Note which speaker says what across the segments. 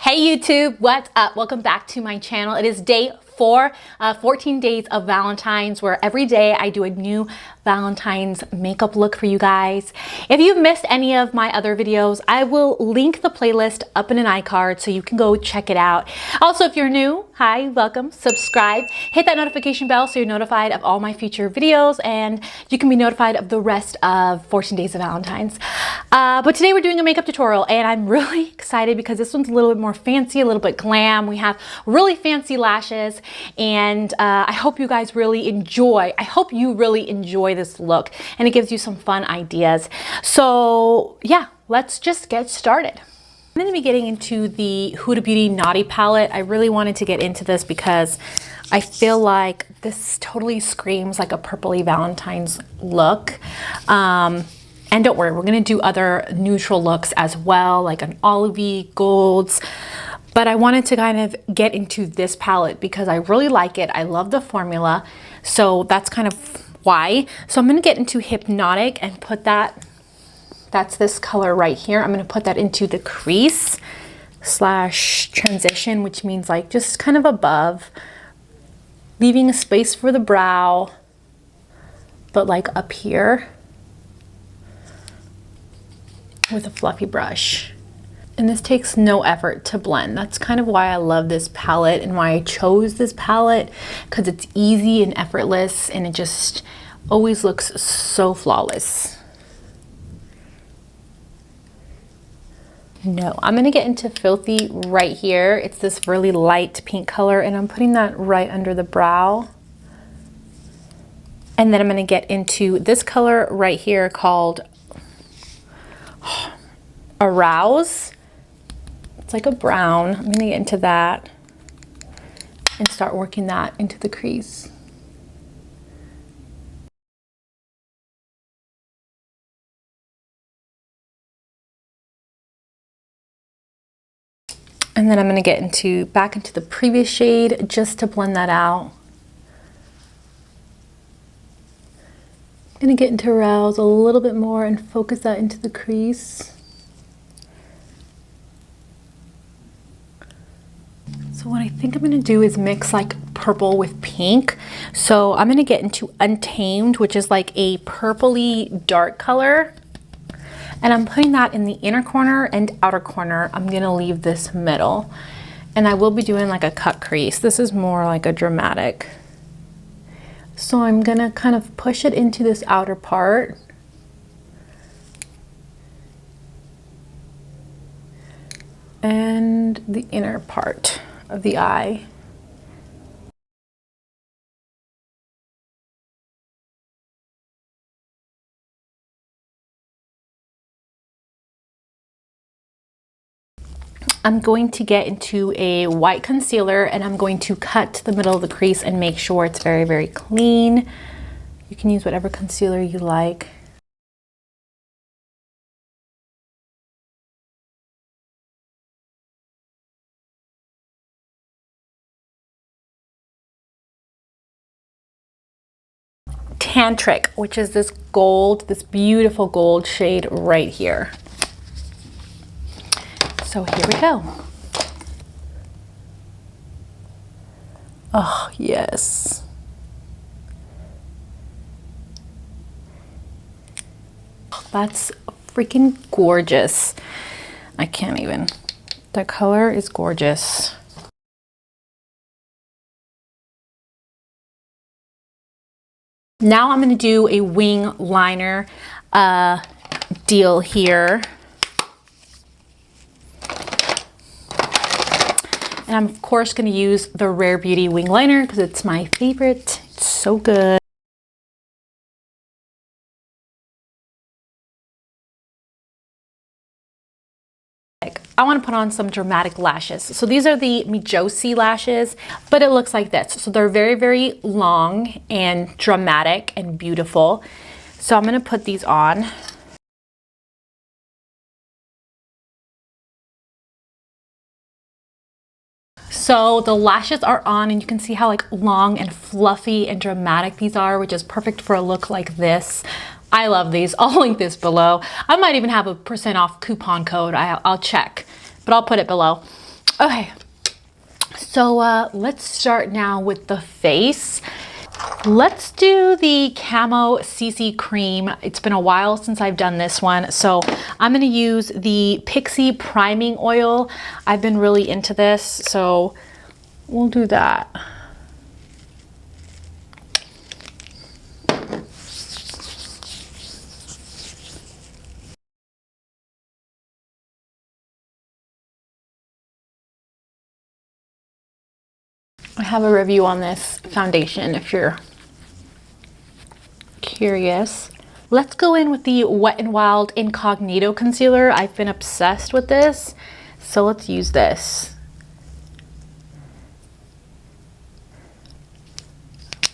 Speaker 1: Hey YouTube, what's up? Welcome back to my channel. It is day 4, 14 days of Valentine's, where every day I do a new Valentine's makeup look for you guys. If you've missed any of my other videos, I will link the playlist up in an iCard so you can go check it out. Also, if you're new, hi, welcome, subscribe, hit that notification bell so you're notified of all my future videos and you can be notified of the rest of 14 days of Valentine's. But today we're doing a makeup tutorial and I'm really excited because this one's a little bit more fancy, a little bit glam. We have really fancy lashes and I hope you guys really enjoy. I hope you really enjoy this look and it gives you some fun ideas. So yeah, let's just get started. I'm going to be getting into the Huda Beauty Naughty palette. I really wanted to get into this because I feel like this totally screams like a purpley Valentine's look. And don't worry, we're going to do other neutral looks as well, like an olivey golds. But I wanted to kind of get into this palette because I really like it. I love the formula. So that's kind of why. So I'm going to get into Hypnotic and put that's this color right here. I'm going to put that into the crease slash transition, which means like just kind of above, leaving a space for the brow, but like up here with a fluffy brush. And this takes no effort to blend. That's kind of why I love this palette and why I chose this palette, because it's easy and effortless and it just always looks so flawless. No, I'm gonna get into Filthy right here. It's this really light pink color and I'm putting that right under the brow. And then I'm gonna get into this color right here called Arouse. It's like a brown. I'm gonna get into that and start working that into the crease. And then I'm gonna get back into the previous shade just to blend that out. I'm gonna get into Arouse a little bit more and focus that into the crease. So what I think I'm gonna do is mix like purple with pink. So I'm gonna get into Untamed, which is like a purpley dark color. And I'm putting that in the inner corner and outer corner. I'm gonna leave this middle. And I will be doing like a cut crease. This is more like a dramatic. So I'm gonna kind of push it into this outer part. And the inner part of the eye. I'm going to get into a white concealer and I'm going to cut the middle of the crease and make sure it's very, very clean. You can use whatever concealer you like. Tantric, which is this gold, this beautiful gold shade right here. So here we go. Oh, yes. That's freaking gorgeous. I can't even. The color is gorgeous. Now I'm going to do a wing liner deal here. And I'm of course going to use the Rare Beauty wing liner because it's my favorite. It's so good. I want to put on some dramatic lashes. So these are the Mejosi lashes, but it looks like this. So they're very, very long and dramatic and beautiful. So I'm going to put these on. So the lashes are on and you can see how like long and fluffy and dramatic these are, which is perfect for a look like this. I love these. I'll link this below. I might even have a % off coupon code. I'll check, but I'll put it below. Okay, so let's start now with the face. Let's do the Camo CC Cream. It's been a while since I've done this one, so I'm gonna use the Pixie Priming Oil. I've been really into this, so we'll do that. I have a review on this foundation if you're curious. Let's go in with the Wet n Wild Incognito Concealer. I've been obsessed with this, so let's use this.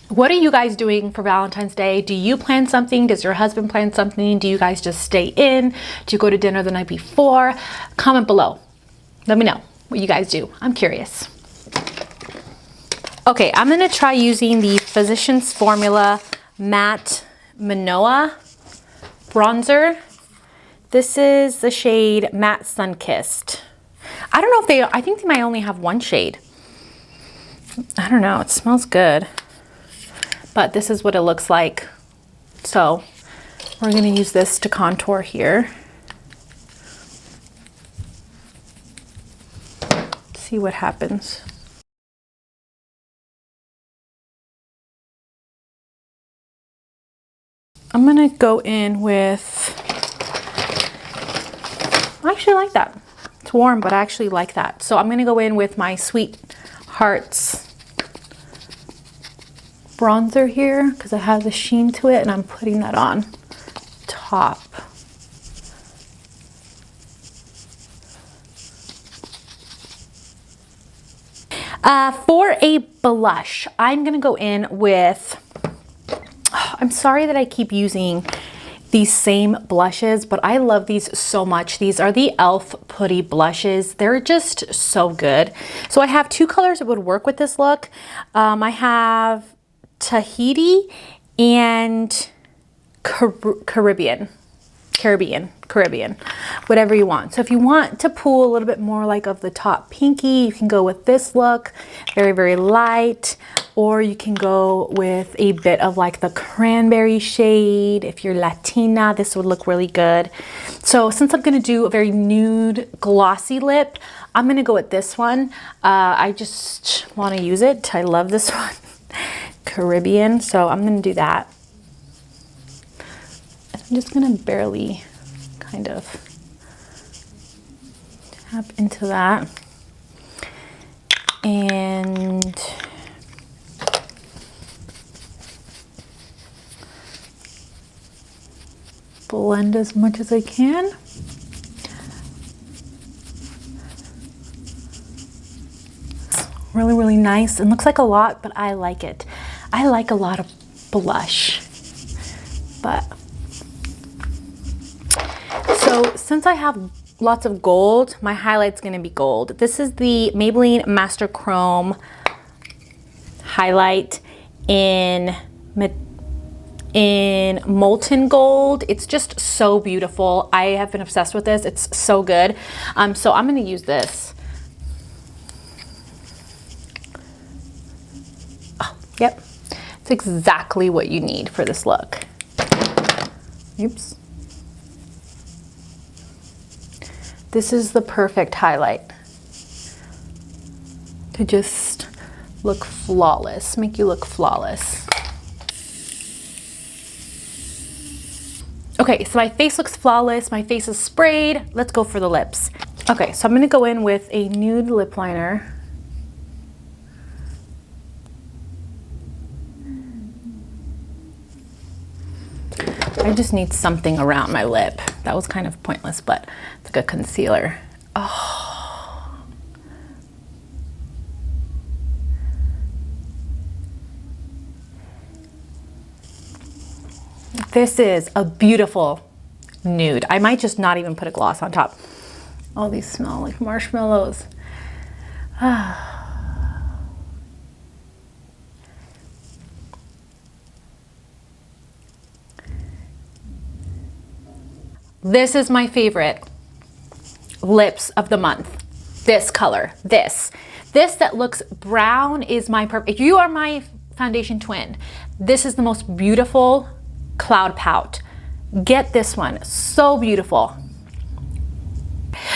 Speaker 1: What are you guys doing for Valentine's Day? Do you plan something? Does your husband plan something? Do you guys just stay in? Do you go to dinner the night before? Comment below. Let me know what you guys do. I'm curious. Okay, I'm gonna try using the Physicians Formula Matte Monoi bronzer. This is the shade Matte Sunkissed. I don't know if I think they might only have one shade. I don't know, it smells good. But this is what it looks like. So we're gonna use this to contour here. See what happens. I'm gonna go in with, I actually like that. It's warm, but I actually like that. So I'm gonna go in with my Sweet Hearts bronzer here because it has a sheen to it, and I'm putting that on top. For a blush, I'm gonna go in with, I'm sorry that I keep using these same blushes, but I love these so much. These are the e.l.f. Putty blushes. They're just so good. So I have two colors that would work with this look. I have Tahiti and Caribbean, whatever you want. So if you want to pull a little bit more like of the top pinky, you can go with this look, very, very light, or you can go with a bit of like the cranberry shade. If you're Latina, this would look really good. So since I'm gonna do a very nude glossy lip, I'm gonna go with this one. I just wanna use it. I love this one, Caribbean, so I'm gonna do that. I'm just gonna barely kind of tap into that and blend as much as I can. Really, really nice. It looks like a lot, but I like it. I like a lot of blush, but so since I have lots of gold, my highlight's gonna be gold. This is the Maybelline Master Chrome highlight in molten gold. It's just so beautiful. I have been obsessed with this. It's so good. So I'm gonna use this. Oh, yep, it's exactly what you need for this look. Oops. This is the perfect highlight to just look flawless, make you look flawless. Okay, so my face looks flawless, my face is sprayed. Let's go for the lips. Okay, so I'm gonna go in with a nude lip liner. I just need something around my lip. That was kind of pointless, but it's like a concealer. Oh. This is a beautiful nude. I might just not even put a gloss on top. All these smell like marshmallows. This is my favorite lips of the month. this color, this that looks brown is my perfect. If you are my foundation twin, this is the most beautiful cloud pout. Get this one, so beautiful.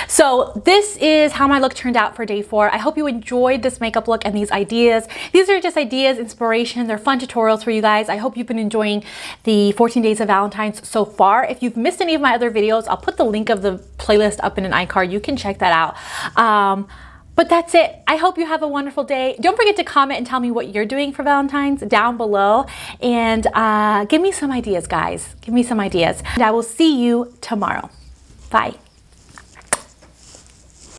Speaker 1: So this is how my look turned out for day 4. I hope you enjoyed this makeup look and these ideas. These are just ideas, inspiration. They're fun tutorials for you guys. I hope you've been enjoying the 14 days of Valentine's so far. If you've missed any of my other videos, I'll put the link of the playlist up in an iCard. You can check that out. But that's it. I hope you have a wonderful day. Don't forget to comment and tell me what you're doing for Valentine's down below. And give me some ideas, guys. Give me some ideas. And I will see you tomorrow. Bye.